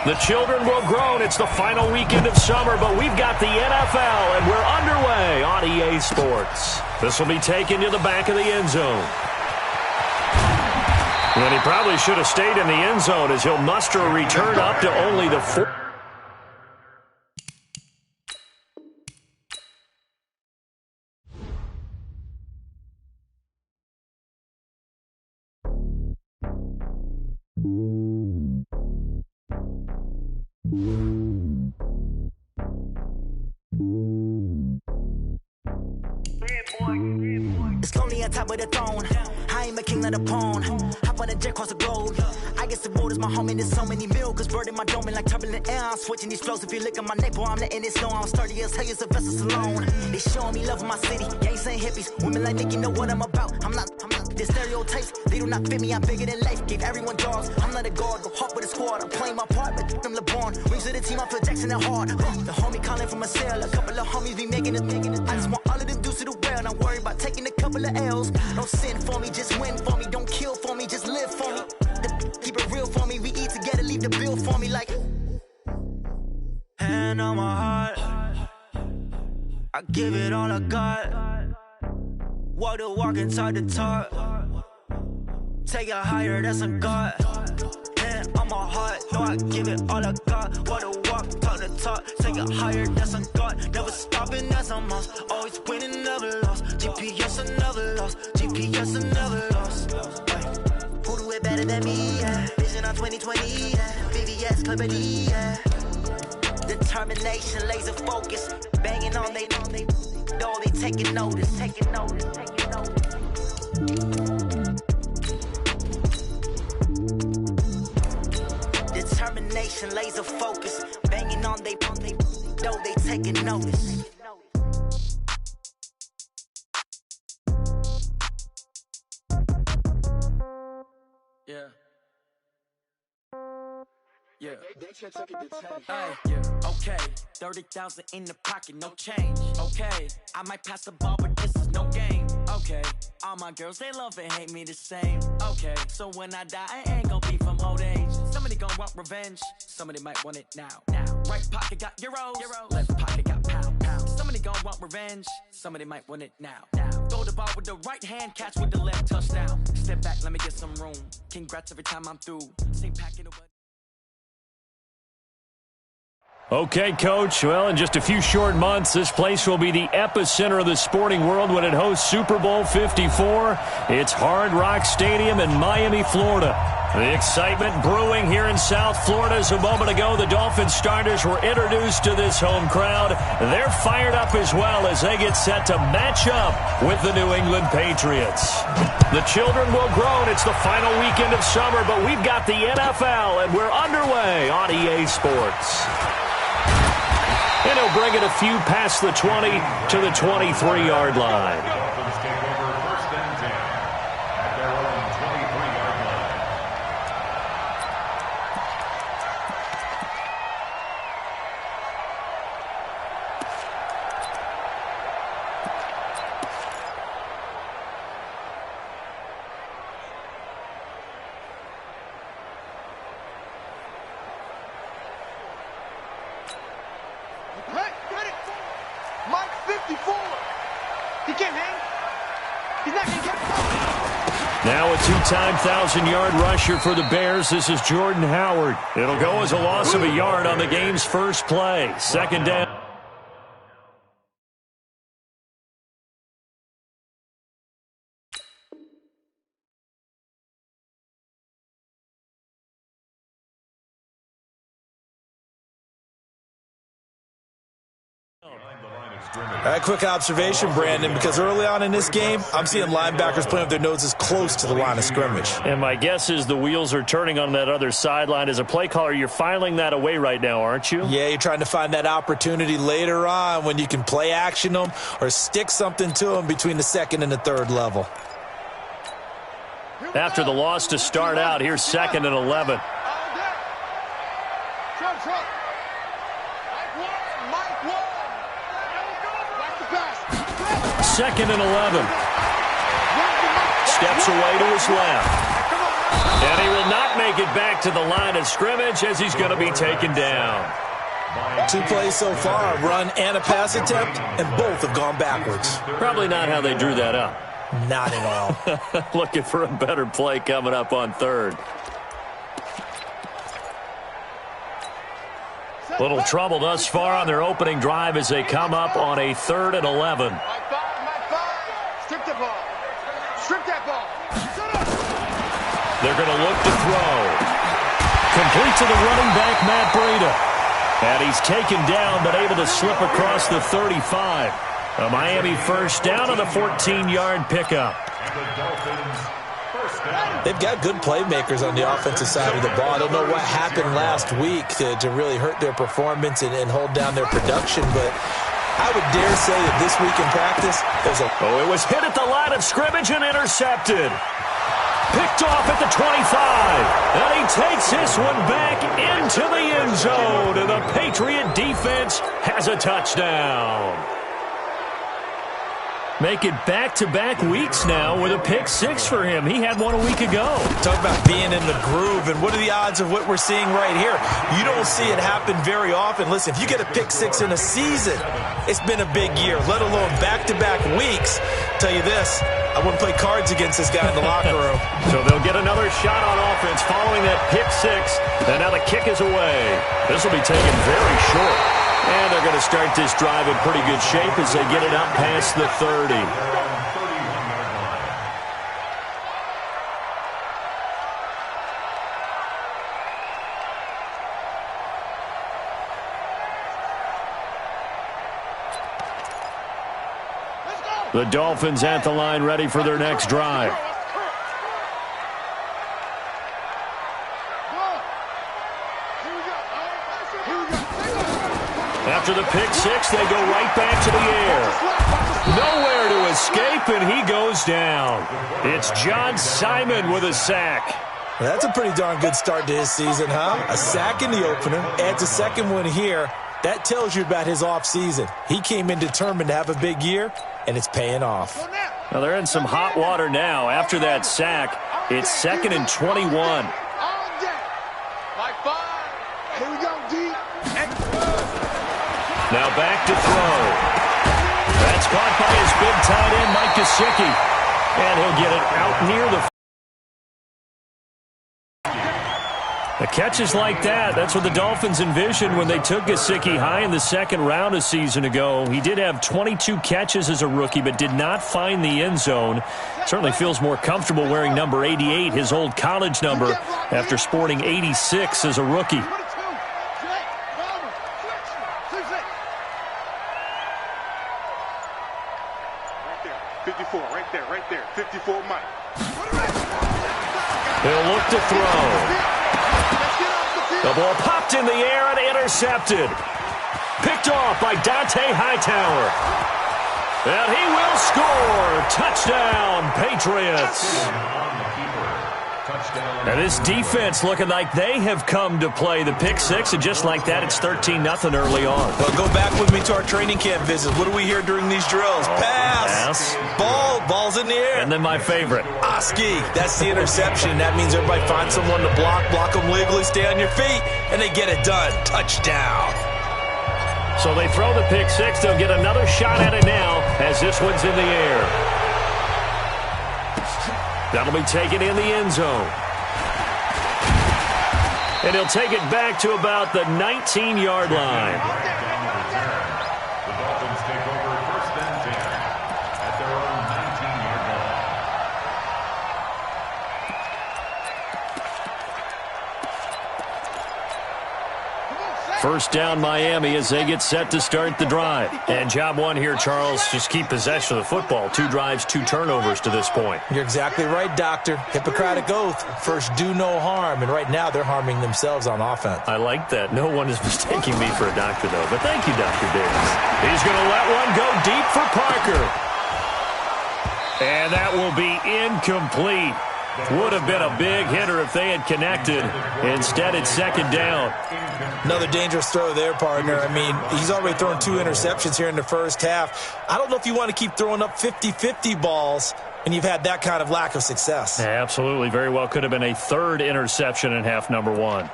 The children will groan. It's the final weekend of summer, but we've got the NFL, and we're underway on EA Sports. This will be taken to the back of the end zone. And he probably should have stayed in the end zone as he'll muster a return up to only the 4. It's lonely on top of the throne. I am a king, not a pawn. Hop on a jet across the globe. I guess the world is my home and there's so many milks. Bird in my dome and like turbulent air. I'm switching these flows. If you look at my neck, boy, I'm letting it snow. I'm sturdy as hell as a vessel alone. They showing me love in my city. Gangs ain't hippies. Women like Nicki know what I'm about. I'm not. The stereotypes, they do not fit me. I'm bigger than life. Gave everyone dogs. I'm not a guard. Go hard with a squad. I'm playing my part, but them LeBron. Rings to the team. I feel Jackson and hard. The homie calling from a cell. A couple of homies be making it. I just want all of them dudes to the well. Not worry about taking a couple of L's. Don't sin for me, just win for me. Don't kill for me, just live for me. Keep it real for me. We eat together, leave the bill for me like. Hand on my heart, I give it all I got. Walk the walk and talk the talk. Take it higher, that's a God. Hand on my heart, no, I give it all I got. Walk the walk, talk the talk. Take it higher, that's a God. Never stopping, that's a must. Always winning, never lost. GPS, I never lost. GPS, I never lost. Who do it better than me? Yeah. Vision on 2020, yeah. VVS, Clarity, yeah. Determination, laser focus. Banging on they know they taking notice. Determination, laser focus. Banging on they know they taking notice. Yeah. Yeah. Okay. 30,000 in the pocket, no change. Okay. I might pass the ball, but this is no game. Okay. All my girls, they love and hate me the same. Okay. So when I die, I ain't gonna be from old age. Somebody gonna want revenge. Somebody might want it now. Right pocket got euros. Left pocket got pound. Somebody gonna want revenge. Somebody might want it now. Throw the ball with the right hand, catch with the left, touchdown. Step back, let me get some room. Congrats every time I'm through. Stay packing away. Okay, Coach. Well, in just a few short months, this place will be the epicenter of the sporting world when it hosts Super Bowl 54. It's Hard Rock Stadium in Miami, Florida. The excitement brewing here in South Florida as a moment ago. The Dolphins starters were introduced to this home crowd. They're fired up as well as they get set to match up with the New England Patriots. The children will groan. It's the final weekend of summer, but we've got the NFL, and we're underway on EA Sports. And he'll bring it a few past the 20 to the 23-yard line. Now a two-time 1,000-yard rusher for the Bears. This is Jordan Howard. It'll go as a loss of a yard on the game's first play. Second down. A quick observation, Brandon, because early on in this game, I'm seeing linebackers playing with their noses close to the line of scrimmage. And my guess is the wheels are turning on that other sideline. As a play caller, you're filing that away right now, aren't you? Yeah, you're trying to find that opportunity later on when you can play action them or stick something to them between the second and the third level. After the loss to start out, here's 2nd and 11. Second and 11. Steps away to his left. And he will not make it back to the line of scrimmage as he's going to be taken down. 2 plays so far, a run and a pass attempt, and both have gone backwards. Probably not how they drew that up. Not at all. Looking for a better play coming up on third. Little trouble thus far on their opening drive as they come up on a 3rd and 11. Strip the ball. Strip that ball. They're going to look to throw. Complete to the running back, Matt Breida. And he's taken down, but able to slip across the 35. A Miami first down on the 14-yard pickup. They've got good playmakers on the offensive side of the ball. I don't know what happened last week to really hurt their performance and hold down their production, but I would dare say that this week in practice, there's a... Oh, it was hit at the line of scrimmage and intercepted. Picked off at the 25. And he takes this one back into the end zone. And the Patriot defense has a touchdown. Make it back-to-back weeks now with a pick 6 for him. He had one a week ago. Talk about being in the groove, and what are the odds of what we're seeing right here? You don't see it happen very often. Listen, if you get a pick 6 in a season, it's been a big year, let alone back-to-back weeks. Tell you this, I wouldn't play cards against this guy in the locker room. So they'll get another shot on offense following that pick 6, and now the kick is away. This will be taken very short. And they're going to start this drive in pretty good shape as they get it up past the 30. The Dolphins at the line ready for their next drive. After the pick 6, they go right back to the air. Nowhere to escape, and he goes down. It's John Simon with a sack. Well, that's a pretty darn good start to his season, huh? A sack in the opener, adds a second one here. That tells you about his offseason. He came in determined to have a big year, and it's paying off. Well, they're in some hot water now. After that sack, it's 2nd and 21. Here we go, D. Now back to throw. That's caught by his big tight end, Mike Gesicki. And he'll get it out near the catches like that, that's what the Dolphins envisioned when they took Gesicki high in the 2nd round a season ago. He did have 22 catches as a rookie, but did not find the end zone. Certainly feels more comfortable wearing number 88, his old college number, after sporting 86 as a rookie. Right there. 54, Mike. He'll look to throw. The ball popped in the air and intercepted. Picked off by Dante Hightower. And he will score. Touchdown, Patriots. And this defense looking like they have come to play the pick 6, and just like that, it's 13-0 early on. Well, go back with me to our training camp visit. What do we hear during these drills? Pass. Ball's in the air. And then my favorite. Oski, that's the interception. That means everybody finds someone to block them legally, stay on your feet, and they get it done. Touchdown. So they throw the pick 6. They'll get another shot at it now as this one's in the air. That'll be taken in the end zone. And he'll take it back to about the 19-yard line. The Dolphins take over 1st and 10 at their own 19-yard line. First down, Miami, as they get set to start the drive. And job one here, Charles, just keep possession of the football. 2 drives, 2 turnovers to this point. You're exactly right, Doctor. Hippocratic oath. First, do no harm. And right now, they're harming themselves on offense. I like that. No one is mistaking me for a doctor, though. But thank you, Dr. Davis. He's going to let one go deep for Parker. And that will be incomplete. Would have been a big hitter if they had connected. Instead, it's 2nd down. Another dangerous throw there, partner. I mean, he's already thrown 2 interceptions here in the first half. I don't know if you want to keep throwing up 50-50 balls and you've had that kind of lack of success. Yeah, absolutely. Very well could have been a third interception in half number one.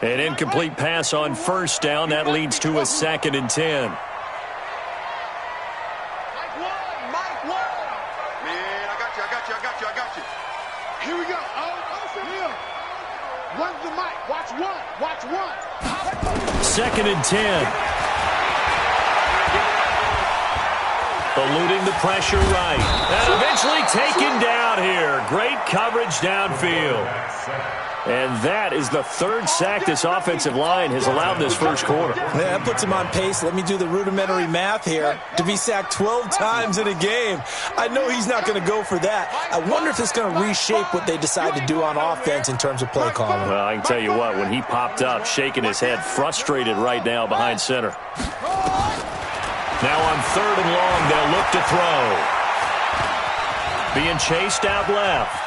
An incomplete pass on first down. That leads to a 2nd and 10. I got you. Here we go. Here. Run the mic. Watch one. 2nd and 10. Eluding the pressure right. And eventually taken down here. Great coverage downfield. And that is the 3rd sack this offensive line has allowed this first quarter. Yeah, that puts him on pace. Let me do the rudimentary math here. To be sacked 12 times in a game. I know he's not going to go for that. I wonder if it's going to reshape what they decide to do on offense in terms of play calling. Well, I can tell you what, when he popped up, shaking his head, frustrated right now behind center. Now on 3rd and long, they'll look to throw. Being chased out left.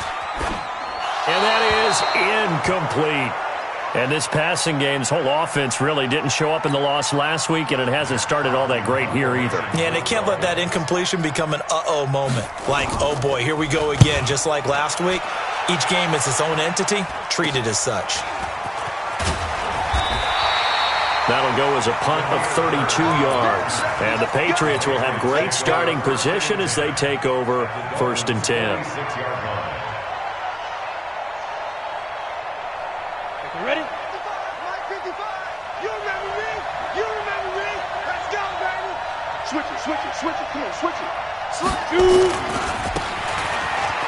And that is incomplete. And this passing game's whole offense really didn't show up in the loss last week, and it hasn't started all that great here either. Yeah, and they can't let that incompletion become an uh-oh moment. Like, oh boy, here we go again, just like last week. Each game is its own entity, treated as such. That'll go as a punt of 32 yards. And the Patriots will have great starting position as they take over 1st and 10. Ready? 55. You remember me? Let's go, baby. Switch it. Come on, switch it.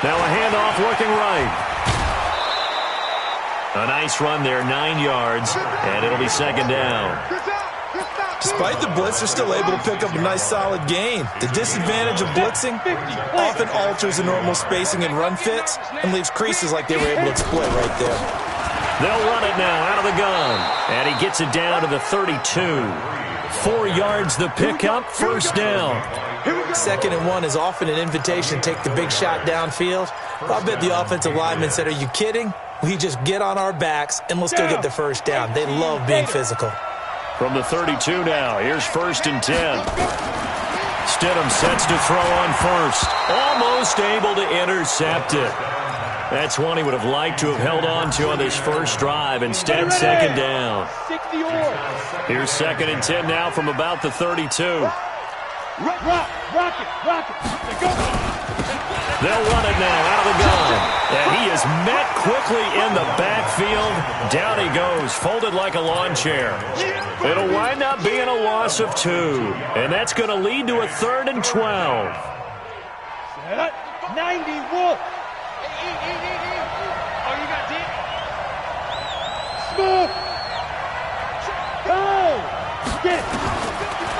Now a handoff working right. A nice run there, 9 yards, and it'll be 2nd down. Despite the blitz, they're still able to pick up a nice solid gain. The disadvantage of blitzing often alters the normal spacing and run fits and leaves creases like they were able to exploit right there. They'll run it now out of the gun. And he gets it down to the 32. 4 yards the pickup, 1st down. 2nd and 1 is often an invitation to take the big shot downfield. I bet the offensive lineman said, are you kidding? We just get on our backs and let's go get the 1st down. They love being physical. From the 32 now, here's 1st and 10. Stidham sets to throw on first. Almost able to intercept it. That's one he would have liked to have held on to on this first drive. Instead, 2nd down. Here's 2nd and 10 now from about the 32. Rock it. They'll run it now out of the gun. And he is met quickly in the backfield. Down he goes, folded like a lawn chair. It'll wind up being a loss of 2. And that's going to lead to a 3rd and 12. 91. Oh, you got deep? Smooth. Go. Get it.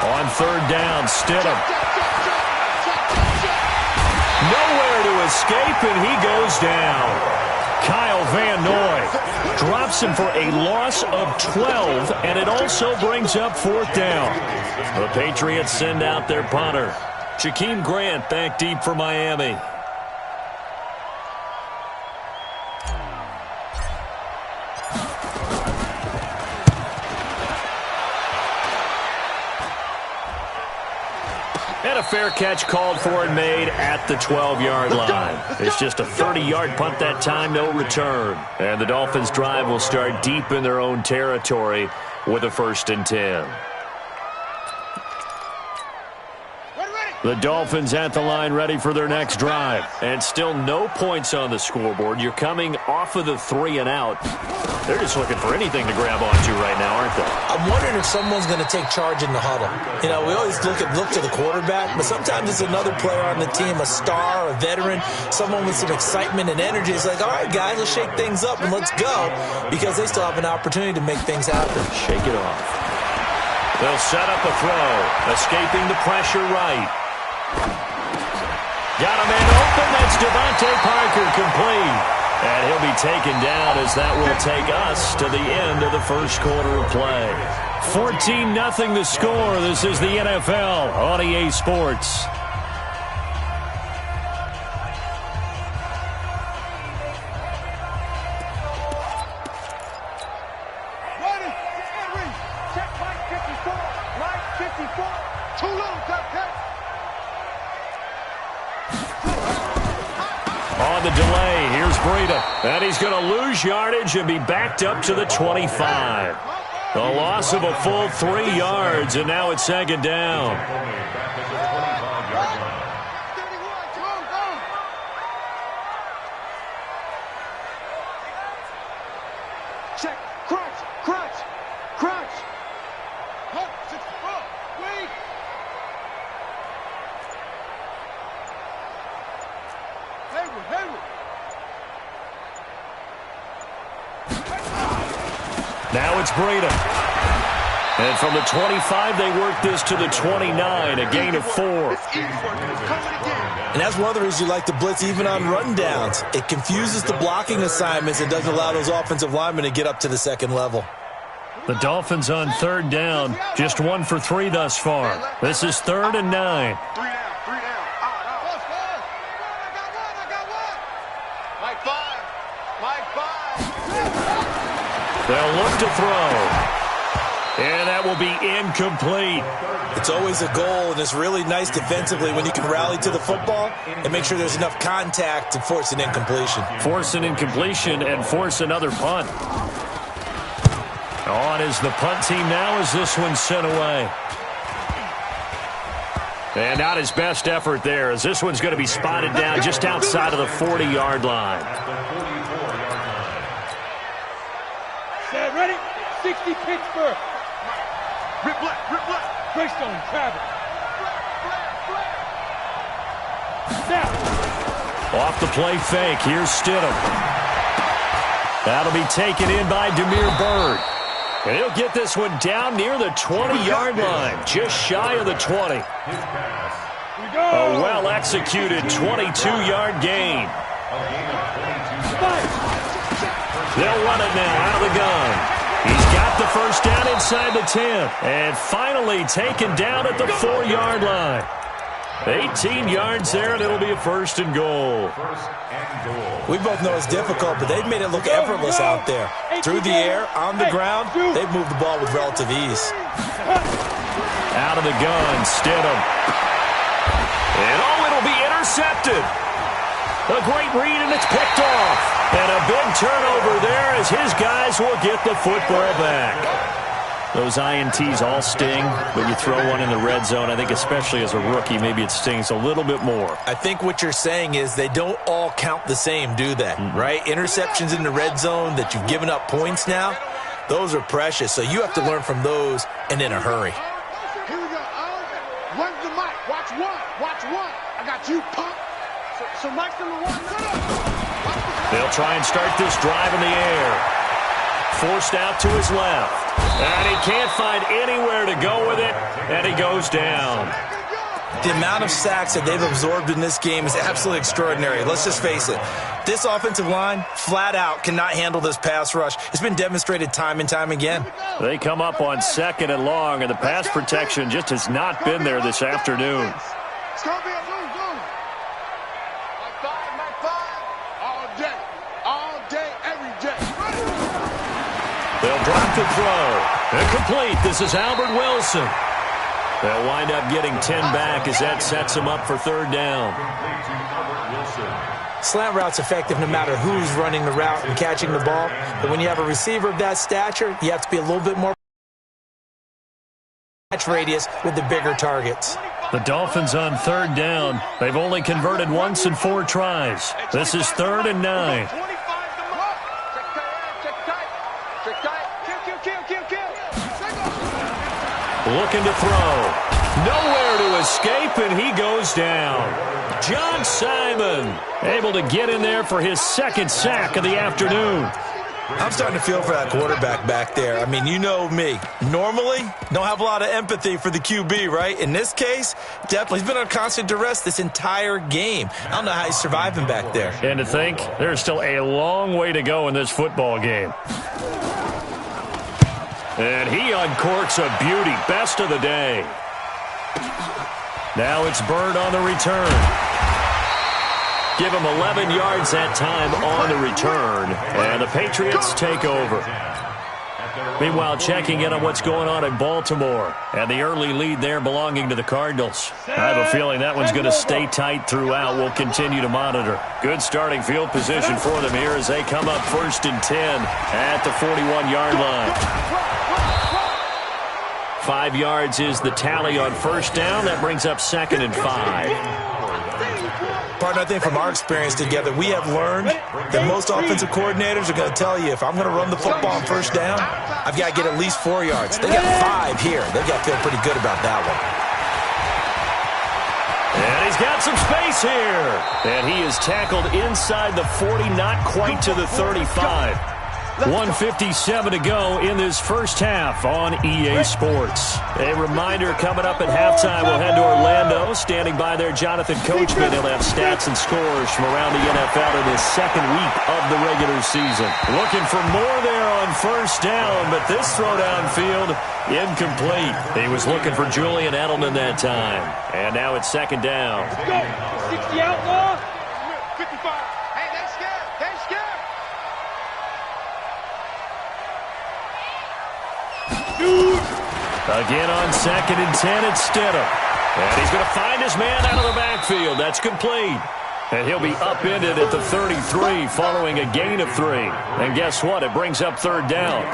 On 3rd down, Stidham. Nowhere to escape, and he goes down. Kyle Van Noy drops him for a loss of 12, and it also brings up 4th down. The Patriots send out their punter. Jakeem Grant back deep for Miami. And a fair catch called for and made at the 12-yard line. It's just a 30-yard punt that time, no return. And the Dolphins' drive will start deep in their own territory with a 1st and 10. The Dolphins at the line ready for their next drive. And still no points on the scoreboard. You're coming off of the 3 and out. They're just looking for anything to grab onto right now, aren't they? I'm wondering if someone's going to take charge in the huddle. You know, we always look to the quarterback, but sometimes it's another player on the team, a star, a veteran, someone with some excitement and energy. It's like, all right, guys, let's shake things up and let's go, because they still have an opportunity to make things happen. Shake it off. They'll set up a throw, escaping the pressure right. Got a man open. That's Devontae Parker, complete. And he'll be taken down as that will take us to the end of the first quarter of play. 14-0 the score. This is the NFL on EA Sports. Ready. Check line 54. Line 54. Too long, Cupcake. Breida. And he's going to lose yardage and be backed up to the 25. A loss of a full 3 yards, and now it's second down. Check. Crunch. Crunch. Crunch. Wait. Hayward. Now it's Breida. And from the 25, they work this to the 29, a gain of 4. And that's one of the reasons you like to blitz even on rundowns. It confuses the blocking assignments and doesn't allow those offensive linemen to get up to the second level. The Dolphins on third down, just 1 for 3 thus far. This is 3rd and 9. 3 down. They'll look to throw. And that will be incomplete. It's always a goal, and it's really nice defensively when you can rally to the football and make sure there's enough contact to force an incompletion. Force an incompletion and force another punt. On is the punt team now as this one's sent away. And not his best effort there as this one's going to be spotted down just outside of the 40-yard line. Set, ready? 60 Pittsburgh. Rip left. Greystone, travel. Now. Off the play fake, here's Stidham. That'll be taken in by Damiere Byrd. And he'll get this one down near the 20-yard line, just shy of the 20. A well-executed 22-yard gain. They'll run it now out of the gun. He's got the first down inside the 10. And finally taken down at the 4-yard line. 18 yards there, and it'll be a 1st and goal. We both know it's difficult, but they've made it look effortless out there. Through the air, on the ground, they've moved the ball with relative ease. Out of the gun, Stidham. And it'll be intercepted. A great read, and it's picked off. And a big turnover there as his guys will get the football back. Those INTs all sting, but you throw one in the red zone, I think especially as a rookie, maybe it stings a little bit more. I think what you're saying is they don't all count the same, do they? Right? Interceptions in the red zone that you've given up points now, those are precious. So you have to learn from those and in a hurry. Here we go. Run the mic. Watch one. I got you, punk. So Mike's number 1. They'll try and start this drive in the air. Forced out to his left. And he can't find anywhere to go with it, and he goes down. The amount of sacks that they've absorbed in this game is absolutely extraordinary. Let's just face it. This offensive line, flat out, cannot handle this pass rush. It's been demonstrated time and time again. They come up on 2nd and long, and the pass protection just has not been there this afternoon. It's going to be a boom. Mike 5. All day, every day. They'll drop the throw. Incomplete. This is Albert Wilson. They'll wind up getting 10 back as that sets them up for 3rd down. Slant route's effective no matter who's running the route and catching the ball. But when you have a receiver of that stature, you have to be a little bit more catch radius with the bigger targets. The Dolphins on 3rd down. They've only converted once in 4 tries. This is 3rd and 9. Looking to throw. Nowhere to escape, and he goes down. John Simon able to get in there for his 2nd sack of the afternoon. I'm starting to feel for that quarterback back there. I mean, you know me. Normally, don't have a lot of empathy for the QB, right? In this case, definitely. He's been on constant duress this entire game. I don't know how he's surviving back there. And to think, there's still a long way to go in this football game. And he uncorks a beauty. Best of the day. Now it's Byrd on the return. Give him 11 yards that time on the return. And the Patriots take over. Meanwhile, checking in on what's going on in Baltimore. And the early lead there belonging to the Cardinals. I have a feeling that one's going to stay tight throughout. We'll continue to monitor. Good starting field position for them here as they come up 1st and 10 at the 41-yard line. 5 yards is the tally on first down. That brings up 2nd and 5. Partner, I think from our experience together, we have learned that most offensive coordinators are going to tell you, if I'm going to run the football on first down, I've got to get at least 4 yards. They got 5 here. They've got to feel pretty good about that one. And he's got some space here. And he is tackled inside the 40, not quite to the 35. 1:57 to go in this first half on EA Sports. A reminder, coming up at halftime, we'll head to Orlando. Standing by there, Jonathan Coachman. He'll have stats and scores from around the NFL in his second week of the regular season. Looking for more there on first down, but this throw downfield, incomplete. He was looking for Julian Edelman that time. And now it's 2nd down. Let's go. 60 outlaw. 55. Hey, they scared. They scared. Again on 2nd and 10, it's Stidham. And he's going to find his man out of the backfield. That's complete. And he'll be upended at the 33 following a gain of 3. And guess what? It brings up 3rd down.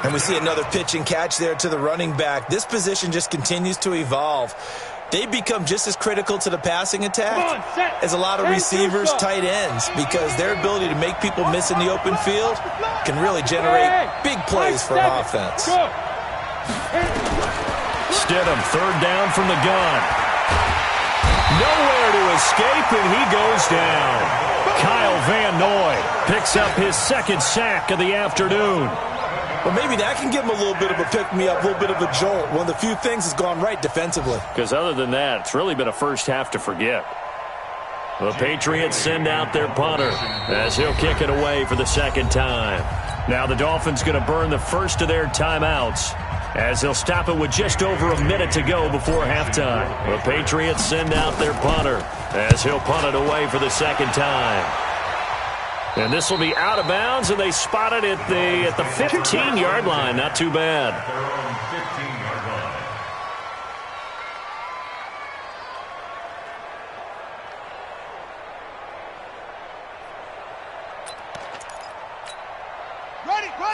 And we see another pitch and catch there to the running back. This position just continues to evolve. They become just as critical to the passing attack as a lot of receivers, tight ends, because their ability to make people miss in the open field can really generate big plays for an offense. Stidham, 3rd down from the gun. Nowhere to escape, and he goes down. Kyle Van Noy picks up his 2nd sack of the afternoon. Well, maybe that can give him a little bit of a pick-me-up, a little bit of a jolt. One of the few things has gone right defensively. Because other than that, it's really been a first half to forget. The Patriots send out their punter as he'll kick it away for the 2nd time. Now the Dolphins going to burn the first of their timeouts as they'll stop it with just over a minute to go before halftime. The Patriots send out their punter as he'll punt it away for the 2nd time. And this will be out of bounds, and they spot it at the 15-yard line. Not too bad.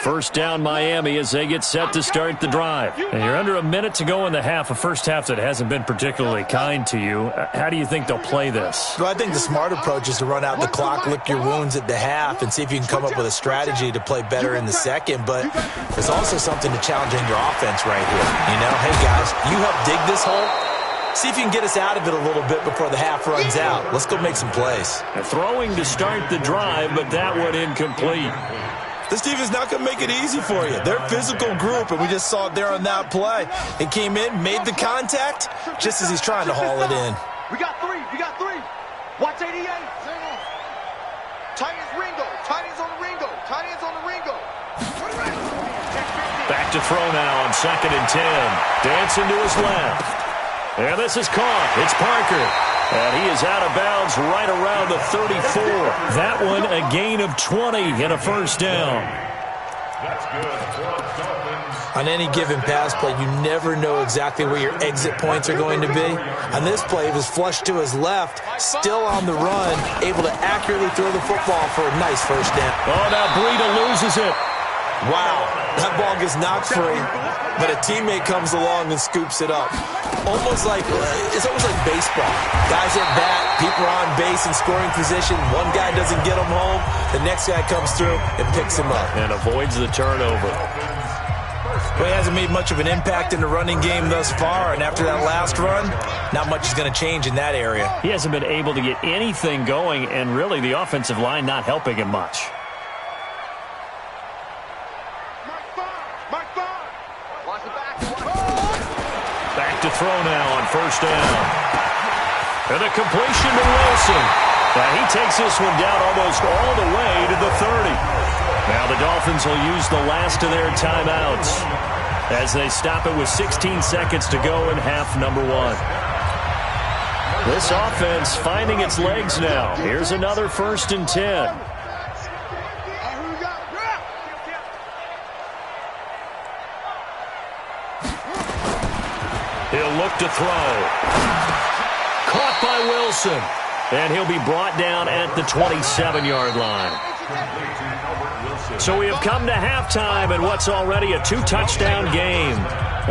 First down, Miami, as they get set to start the drive. And you're under a minute to go in the half, a first half that hasn't been particularly kind to you. How do you think they'll play this? Well, I think the smart approach is to run out the clock, lick your wounds at the half, and see if you can come up with a strategy to play better in the second. But there's also something to challenge in your offense right here. You know, hey, guys, you help dig this hole. See if you can get us out of it a little bit before the half runs out. Let's go make some plays. Throwing to start the drive, but that one incomplete. This team is not going to make it easy for you. They're a physical group, and we just saw it there on that play. It came in, made the contact, just as he's trying to haul it in. We got 3. We got 3. Watch 88. Tight ends Ringo. Tight ends on the Ringo. Tight ends on the Ringo. Back to throw now on 2nd and 10. Dancing to his left. And this is caught. It's Parker. And he is out of bounds right around the 34. That one a gain of 20 and a first down. That's good. On any given pass play, you never know exactly where your exit points are going to be. On this play, it was flushed to his left, still on the run, able to accurately throw the football for a nice first down. Oh, now Breida loses it. Wow, that ball gets knocked free, but a teammate comes along and scoops it up. It's almost like baseball. Guys at bat, people are on base in scoring position. One guy doesn't get him home. The next guy comes through and picks him up. And avoids the turnover. Well, he hasn't made much of an impact in the running game thus far, and after that last run, not much is going to change in that area. He hasn't been able to get anything going, and really the offensive line not helping him much. Back to throw now on first down. And a completion to Wilson. Now he takes this one down almost all the way to the 30. Now the Dolphins will use the last of their timeouts as they stop it with 16 seconds to go in half number 1. This offense finding its legs now. Here's another 1st and 10. He'll look to throw. Caught by Wilson. And he'll be brought down at the 27-yard line. So we have come to halftime in what's already a 2-touchdown game.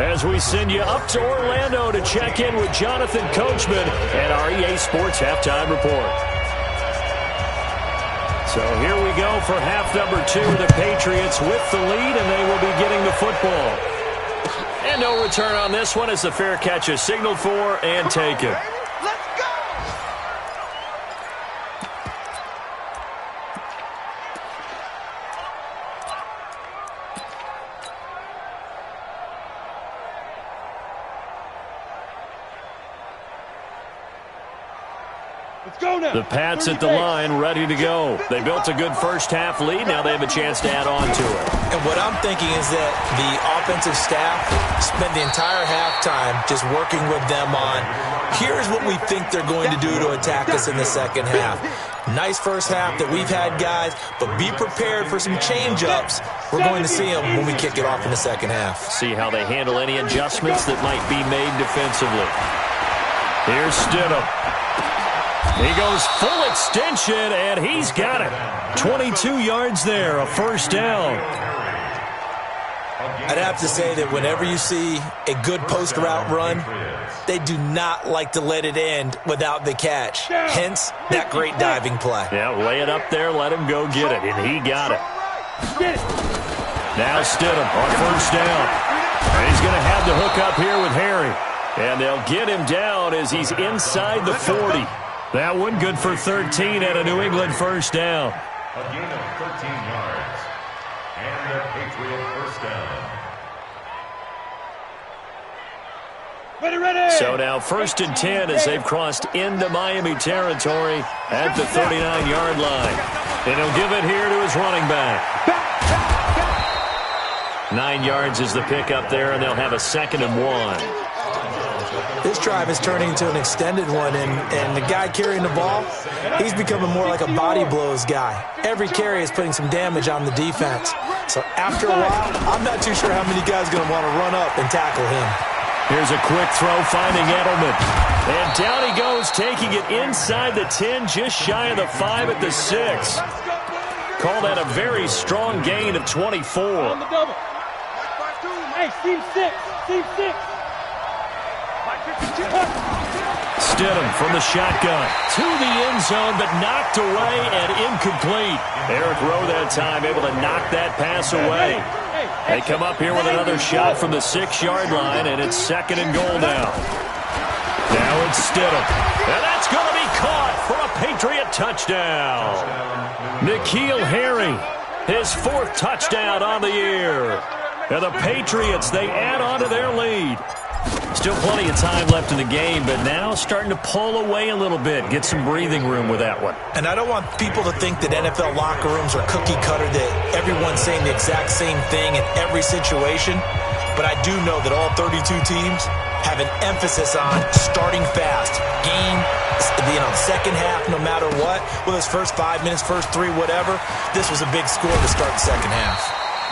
As we send you up to Orlando to check in with Jonathan Coachman and our EA Sports Halftime Report. So here we go for half number 2. The Patriots with the lead, and they will be getting the football. And no return on this one as the fair catch is signaled for and taken. The Pats at the line, ready to go. They built a good first-half lead. Now they have a chance to add on to it. And what I'm thinking is that the offensive staff spent the entire halftime just working with them on, here's what we think they're going to do to attack us in the second half. Nice first half that we've had, guys, but be prepared for some change-ups. We're going to see them when we kick it off in the second half. See how they handle any adjustments that might be made defensively. Here's Stidham. He goes full extension, and he's got it. 22 yards there, a first down. I'd have to say that whenever you see a good post route run, they do not like to let it end without the catch. Hence, that great diving play. Yeah, lay it up there, let him go get it, and he got it. Now Stidham on first down. And he's going to have the hook up here with Harry. And they'll get him down as he's inside the 40. That one good for 13 and a New England first down. A gain of 13 yards. And a Patriot first down. Ready. So now 1st and 10 as they've crossed into Miami territory at the 39-yard line. And he'll give it here to his running back. 9 yards is the pickup there, and they'll have a 2nd and 1. This drive is turning into an extended one, and the guy carrying the ball, he's becoming more like a body blows guy. Every carry is putting some damage on the defense. So after a while, I'm not too sure how many guys are going to want to run up and tackle him. Here's a quick throw finding Edelman. And down he goes, taking it inside the 10, just shy of the 5 at the 6. Call that a very strong gain of 24. Hey, Steve 6. Stidham from the shotgun to the end zone, but knocked away and incomplete. Eric Rowe that time able to knock that pass away. They come up here with another shot from the 6-yard line, and it's 2nd and goal now. Now it's Stidham. And that's going to be caught for a Patriot touchdown. N'Keal Harry, his 4th touchdown on the year. And the Patriots, they add on to their lead. Still plenty of time left in the game, but now starting to pull away a little bit. Get some breathing room with that one. And I don't want people to think that NFL locker rooms are cookie cutter, that everyone's saying the exact same thing in every situation. But I do know that all 32 teams have an emphasis on starting fast. Game, second half, no matter what. Whether it's first 5 minutes, first 3, whatever. This was a big score to start the second half.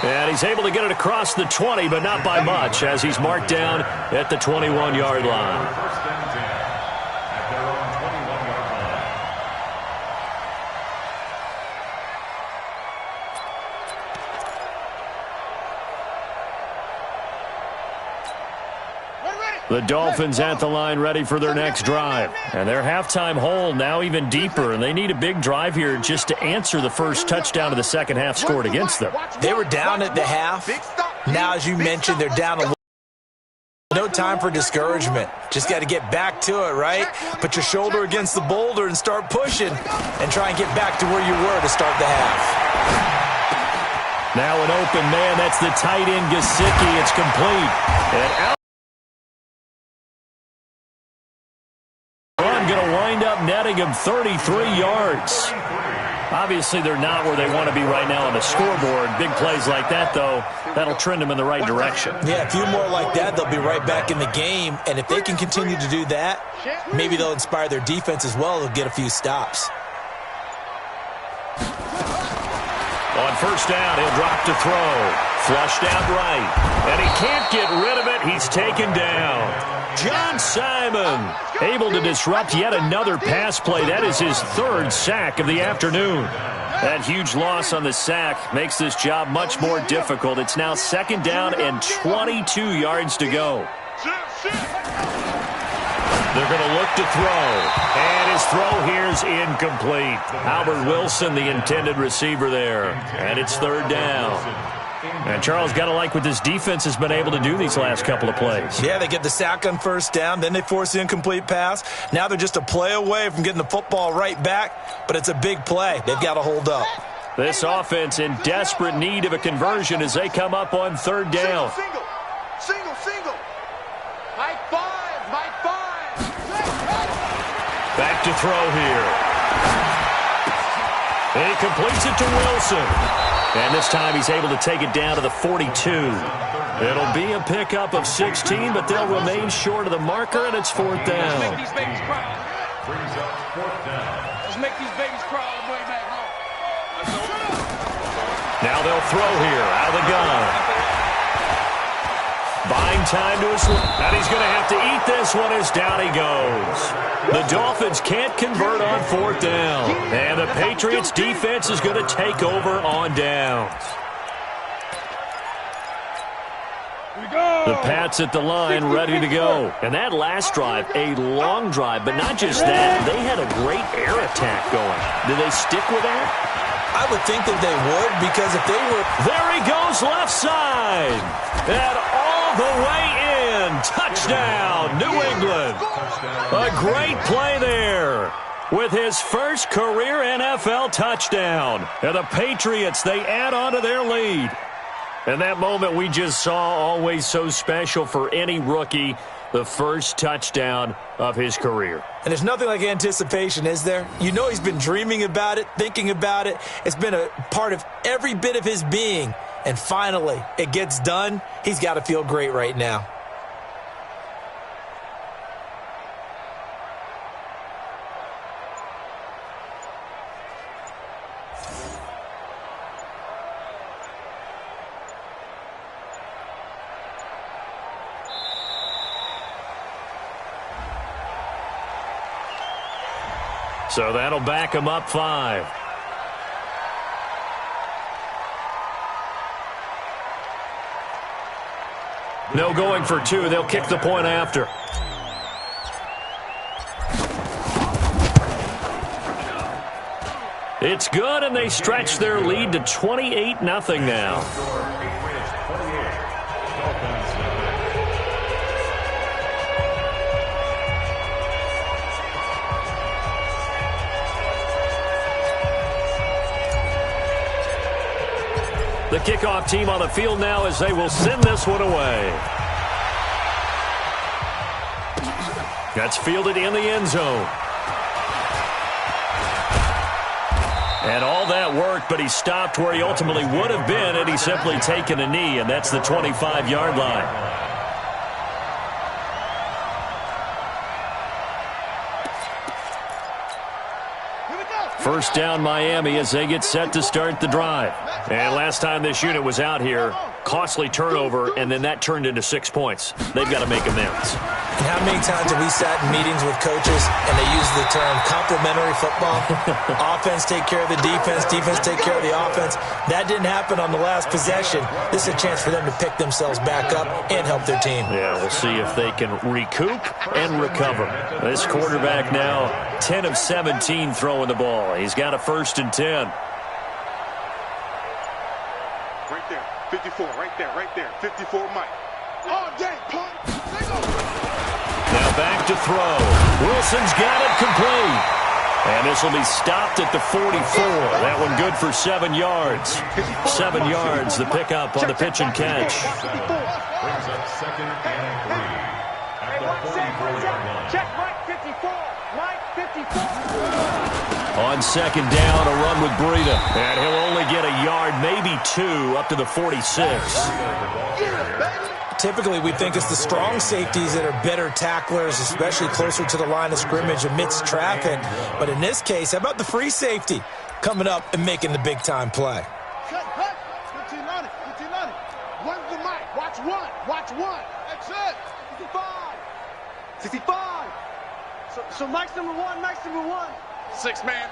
And he's able to get it across the 20, but not by much, as he's marked down at the 21-yard line. 1st and 10 at their own 21-yard line. The Dolphins at the line ready for their next drive. And their halftime hole now even deeper, and they need a big drive here just to answer the first touchdown of the second half scored against them. They were down at the half. Now, as you mentioned, they're down a little. No time for discouragement. Just got to get back to it, right? Put your shoulder against the boulder and start pushing and try and get back to where you were to start the half. Now an open man. That's the tight end, Gesicki. It's complete. And out. Going to wind up netting him 33 yards. Obviously, they're not where they want to be right now on the scoreboard. Big plays like that, though, that'll trend them in the right direction. Yeah, a few more like that, they'll be right back in the game. And if they can continue to do that, maybe they'll inspire their defense as well. They'll get a few stops. On first down, he'll drop to throw. Flushed out right. And he can't get rid of it. He's taken down. John Simon able to disrupt yet another pass play. That is his third sack of the afternoon. That huge loss on the sack makes this job much more difficult. It's now 2nd down and 22 yards to go. They're going to look to throw. And his throw here is incomplete. Albert Wilson, the intended receiver there. And it's 3rd down. And Charles, got to like what this defense has been able to do these last couple of plays. Yeah, they get the sack on 1st down, then they force the incomplete pass. Now they're just a play away from getting the football right back, but it's a big play. They've got to hold up. This offense in desperate need of a conversion as they come up on 3rd down. Single. Mike 5. Back to throw here. He completes it to Wilson. And this time he's able to take it down to the 42. It'll be a pickup of 16, but they'll remain short of the marker, and it's 4th down. Let's make these babies cry all the way back home. Now they'll throw here out of the gun. Buying time to his left. And he's going to have to eat this one as down he goes. The Dolphins can't convert on 4th down. And the Patriots defense is going to take over on downs. The Pats at the line ready to go. And that last drive, a long drive, but not just that. They had a great air attack going. Do they stick with that? I would think that they would, because if they were... There he goes left side. And all the way in. Touchdown, New England. A great play there with his first career NFL touchdown. And the Patriots, they add on to their lead. And that moment we just saw, always so special for any rookie, the first touchdown of his career. And there's nothing like anticipation, is there? You know he's been dreaming about it, thinking about it. It's been a part of every bit of his being. And finally, it gets done. He's got to feel great right now. So that'll back him up 5. No going for 2. They'll kick the point after. It's good, and they stretch their lead to 28-0 now. The kickoff team on the field now as they will send this one away. That's fielded in the end zone. And all that worked, but he stopped where he ultimately would have been had he simply taken a knee, and that's the 25-yard line. First down Miami as they get set to start the drive. And last time this unit was out here, costly turnover, and then that turned into 6 points. They've got to make amends. And how many times have we sat in meetings with coaches and they use the term complementary football? Offense take care of the defense, defense take care of the offense. That didn't happen on the last possession. This is a chance for them to pick themselves back up and help their team. Yeah, we'll see if they can recoup and recover. This quarterback now 10 of 17 throwing the ball. He's got a 1st and 10. Right there, 54, right there, 54, Mike. All day, punt. Now back to throw. Wilson's got it complete. And this will be stopped at the 44. That one good for 7 yards. 7 yards, the pickup on the pitch and catch. Brings up 2nd and 3 at the 44-yard line. Check Mike 54. Mike 54. On 2nd down, a run with Breida. And he'll only get a yard, maybe 2, up to the 46. Typically, we think it's the strong safeties that are better tacklers, especially closer to the line of scrimmage amidst traffic. But in this case, how about the free safety coming up and making the big-time play? Check, cut. 15 on it, 15 on it. One to Mike. Watch one. That's it. 55. 65. So Mike's number one. 6 man.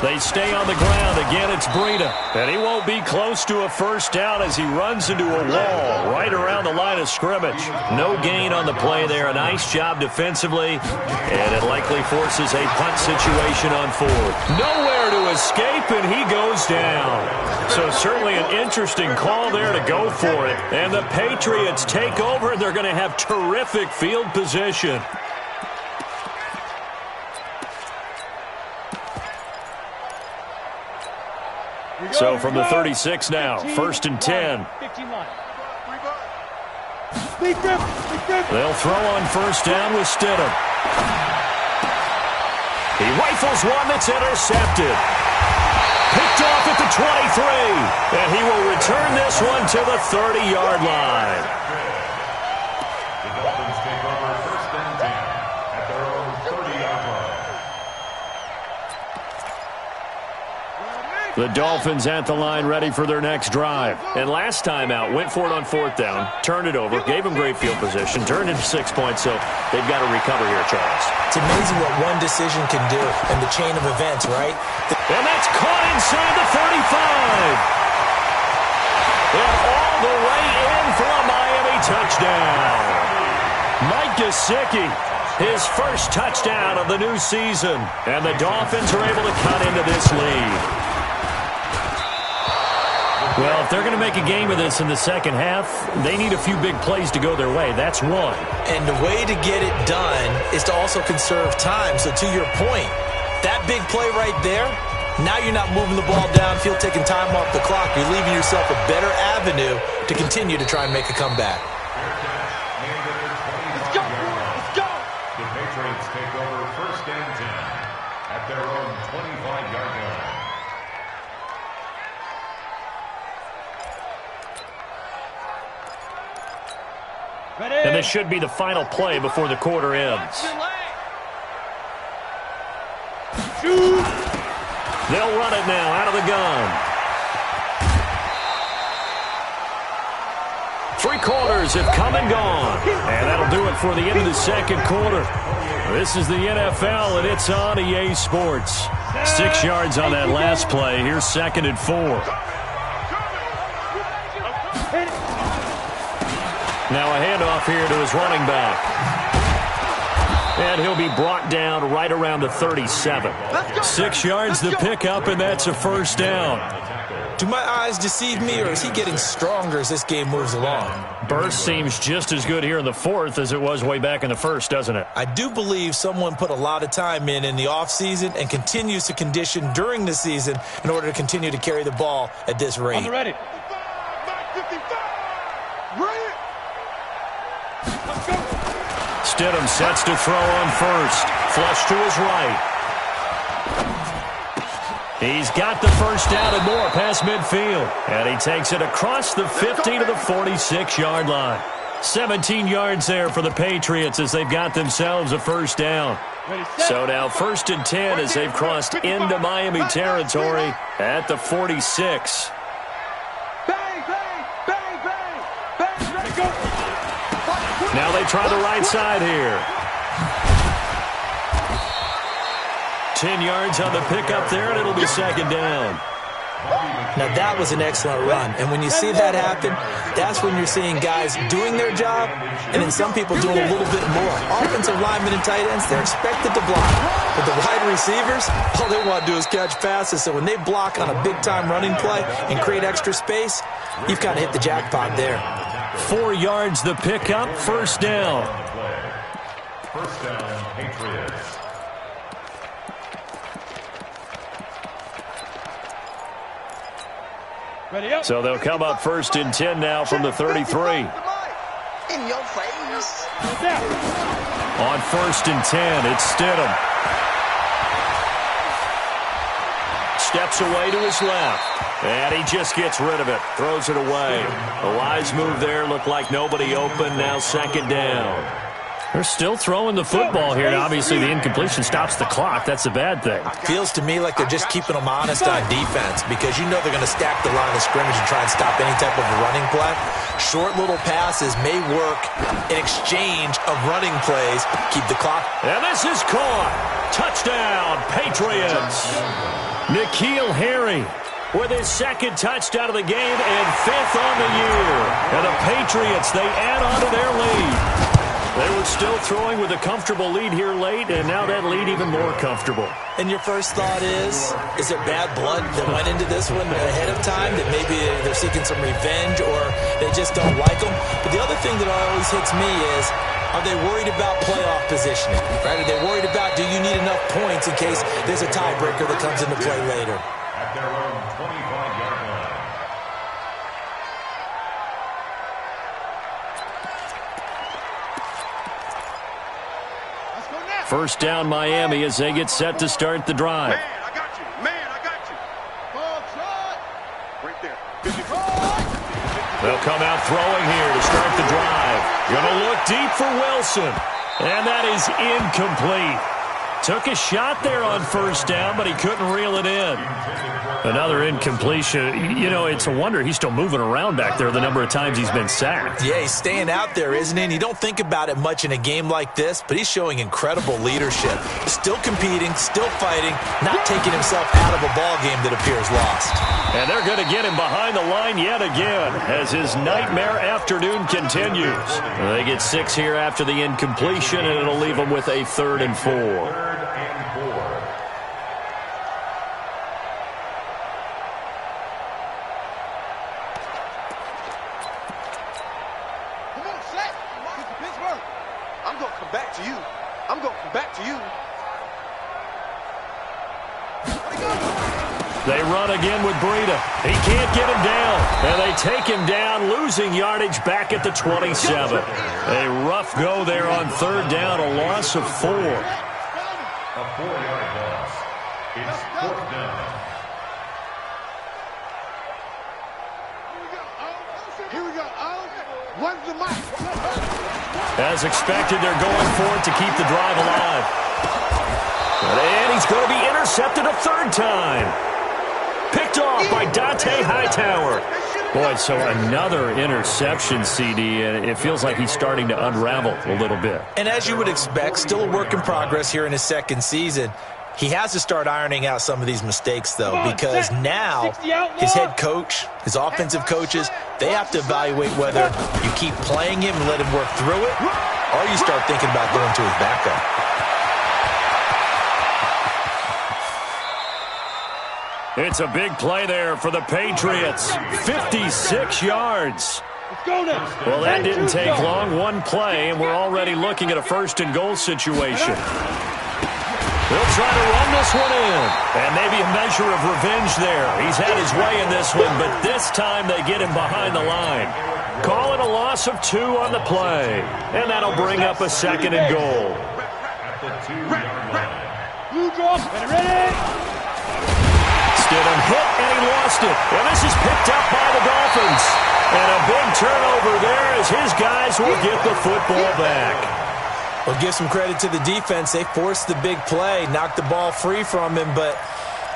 They stay on the ground. Again, it's Breida. And he won't be close to a first down as he runs into a wall right around the line of scrimmage. No gain on the play there. A nice job defensively. And it likely forces a punt situation on fourth. Nowhere to escape, and he goes down. So certainly an interesting call there to go for it. And the Patriots take over. They're going to have terrific field position. So from the 36 now, 1st and 10. They'll throw on first down with Stidham. He rifles one that's intercepted. Picked off at the 23. And he will return this one to the 30-yard line. The Dolphins take over 1st and 10 at their own 30-yard line. The Dolphins at the line ready for their next drive. And last time out, went for it on 4th down, turned it over, gave them great field position, turned into 6 points, so they've got to recover here, Charles. It's amazing what one decision can do in the chain of events, right? And that's caught inside the 35. And all the way in for a Miami touchdown. Mike Gesicki, his first touchdown of the new season. And the Dolphins are able to cut into this lead. Well, if they're going to make a game of this in the second half, they need a few big plays to go their way. That's one. And the way to get it done is to also conserve time. So to your point, that big play right there, now you're not moving the ball downfield, taking time off the clock. You're leaving yourself a better avenue to continue to try and make a comeback. Let's go. The Patriots take over 1st and 10 at their own 25-yard line. And this should be the final play before the quarter ends. They'll run it now out of the gun. 3 quarters have come and gone. And that'll do it for the end of the second quarter. This is the NFL, and it's on EA Sports. 6 yards on that last play. Here's 2nd and 4. Now a handoff here to his running back. And he'll be brought down right around the 37. 6 yards the pickup, and that's a first down. Do my eyes deceive me, or is he getting stronger as this game moves along? Burst seems just as good here in the 4th as it was way back in the 1st, doesn't it? I do believe someone put a lot of time in the offseason and continues to condition during the season in order to continue to carry the ball at this rate. I'm ready. 55. Ready. Stidham sets to throw on first. Flush to his right. He's got the first down and more past midfield. And he takes it across the 50 to the 46-yard line. 17 yards there for the Patriots as they've got themselves a first down. So now 1st and 10 as they've crossed into Miami territory at the 46. Now they try the right side here. 10 yards on the pickup there, and it'll be 2nd down. Now that was an excellent run, and when you see that happen, that's when you're seeing guys doing their job, and then some people doing a little bit more. Offensive linemen and tight ends, they're expected to block. But the wide receivers, all they want to do is catch passes, so when they block on a big-time running play and create extra space, you've kind of hit the jackpot there. 4 yards the pickup, first down. First down, Patriots. So they'll come up 1st and 10 now from the 33. In your face. On 1st and 10, it's Stidham. Steps away to his left. And he just gets rid of it. Throws it away. A wise move there. Looked like nobody open. Now 2nd down. They're still throwing the football here, and obviously the incompletion stops the clock. That's a bad thing. Feels to me like they're just keeping them honest on defense because you know they're going to stack the line of scrimmage and try and stop any type of running play. Short little passes may work in exchange of running plays. Keep the clock. And this is caught. Touchdown, Patriots. N'Keal Harry with his second touchdown of the game and 5th on the year. And the Patriots, they add on to their lead. They were still throwing with a comfortable lead here late, and now that lead even more comfortable. And your first thought is there bad blood that went into this one ahead of time, that maybe they're seeking some revenge or they just don't like them? But the other thing that always hits me is, are they worried about playoff positioning? Right? Are they worried about, do you need enough points in case there's a tiebreaker that comes into play later? At their own 25-yard line. First down, Miami, as they get set to start the drive. Man, I got you. Man, I got you. Ball shot. Right there. They'll come out throwing here to start the drive. Going to look deep for Wilson. And that is incomplete. Took a shot there on first down, but he couldn't reel it in. Another incompletion. You know, it's a wonder he's still moving around back there the number of times he's been sacked. Yeah, he's staying out there, isn't he? And you don't think about it much in a game like this, but he's showing incredible leadership. Still competing, still fighting, not taking himself out of a ball game that appears lost. And they're going to get him behind the line yet again as his nightmare afternoon continues. They get 6 here after the incompletion, and it'll leave them with a 3rd and 4. I'm going to come back to you. I'm going to come back to you. They run again with Breida. He can't get him down. And they take him down, losing yardage back at the 27. A rough go there on 3rd down, a loss of 4. A 4-yard loss. It's 4th down. Here we go. When's the mic? As expected, they're going for it to keep the drive alive. And he's going to be intercepted a 3rd time. Picked off by Dante Hightower. Boy, so another interception, CD, and it feels like he's starting to unravel a little bit. And as you would expect, still a work in progress here in his 2nd season. He has to start ironing out some of these mistakes, though, because now his head coach, his offensive coaches, they have to evaluate whether you keep playing him and let him work through it, or you start thinking about going to his backup. It's a big play there for the Patriots. 56 yards. Well, that didn't take long. One play, and we're already looking at a 1st and goal situation. They'll try to run this one in. And maybe a measure of revenge there. He's had his way in this one, but this time they get him behind the line. Call it a loss of 2 on the play. And that'll bring up a 2nd and goal. At the 2-yard line. Ready? Stidham hit, and he lost it. And this is picked up by the Dolphins. And a big turnover there as his guys will get the football back. Well, give some credit to the defense. They forced the big play, knocked the ball free from him, but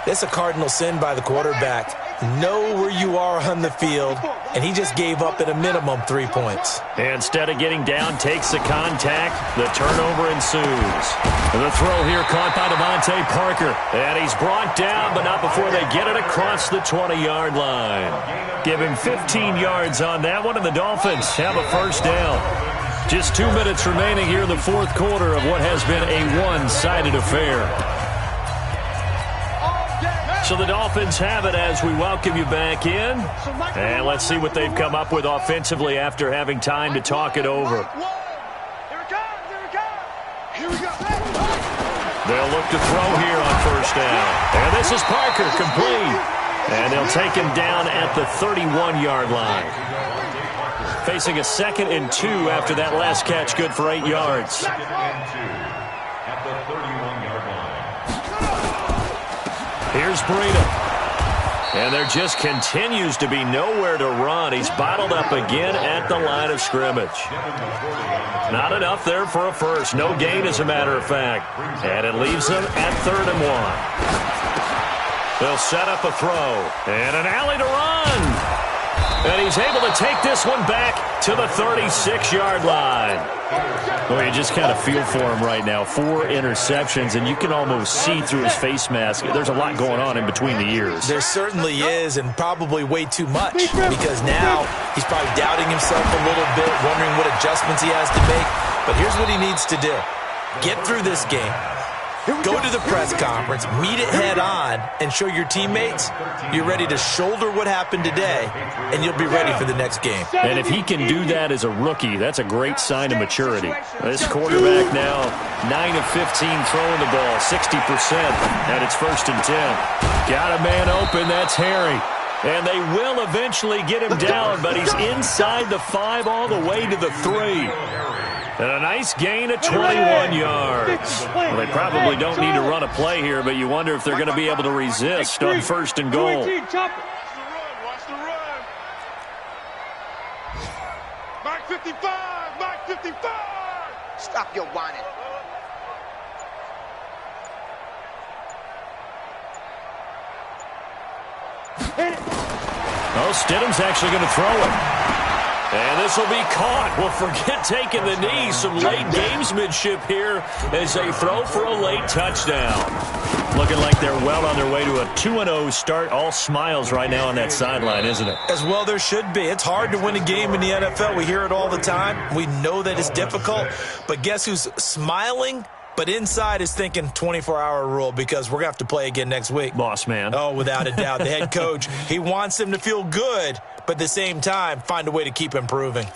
that's a cardinal sin by the quarterback. Know where you are on the field, and he just gave up at a minimum 3 points. Instead of getting down, takes the contact. The turnover ensues. The throw here caught by Devontae Parker. And he's brought down, but not before they get it across the 20-yard line. Give him 15 yards on that one, and the Dolphins have a 1st down. Just 2 minutes remaining here in the 4th quarter of what has been a one-sided affair. So the Dolphins have it as we welcome you back in. And let's see what they've come up with offensively after having time to talk it over. They'll look to throw here on 1st down. And this is Parker, complete. And they'll take him down at the 31-yard line. Facing a 2nd and 2 after that last catch, good for 8 yards. 2nd and 2 at the 31-yard line. Here's Breida. And there just continues to be nowhere to run. He's bottled up again at the line of scrimmage. Not enough there for a first. No gain, as a matter of fact. And it leaves him at 3rd and 1. They'll set up a throw. And an alley to run. And he's able to take this one back to the 36-yard line. Well, you just kind of feel for him right now. 4 interceptions, and you can almost see through his face mask. There's a lot going on in between the ears. There certainly is, and probably way too much, because now he's probably doubting himself a little bit, wondering what adjustments he has to make. But here's what he needs to do. Get through this game. Go to the press conference, meet it head on, and show your teammates you're ready to shoulder what happened today, and you'll be ready for the next game. And if he can do that as a rookie, that's a great sign of maturity. This quarterback now 9 of 15 throwing the ball, 60%, and it's 1st and 10. Got a man open, that's Harry. And they will eventually get him down, but he's inside the 5 all the way to the 3. And a nice gain of 21 yards. Well, they probably don't need to run a play here, but you wonder if they're going to be able to resist on 1st and goal. Watch the run. Mike 55, Mike 55. Stop your whining. Oh, Stidham's actually going to throw it. And this will be caught. Well, forget taking the knee. Some late gamesmanship here as they throw for a late touchdown. Looking like they're well on their way to a 2-0 start. All smiles right now on that sideline, isn't it? As well there should be. It's hard to win a game in the NFL. We hear it all the time. We know that it's difficult. But guess who's smiling? But inside is thinking 24-hour rule, because we're going to have to play again next week. Boss man. Oh, without a doubt. The head coach, he wants them to feel good, but at the same time, find a way to keep improving.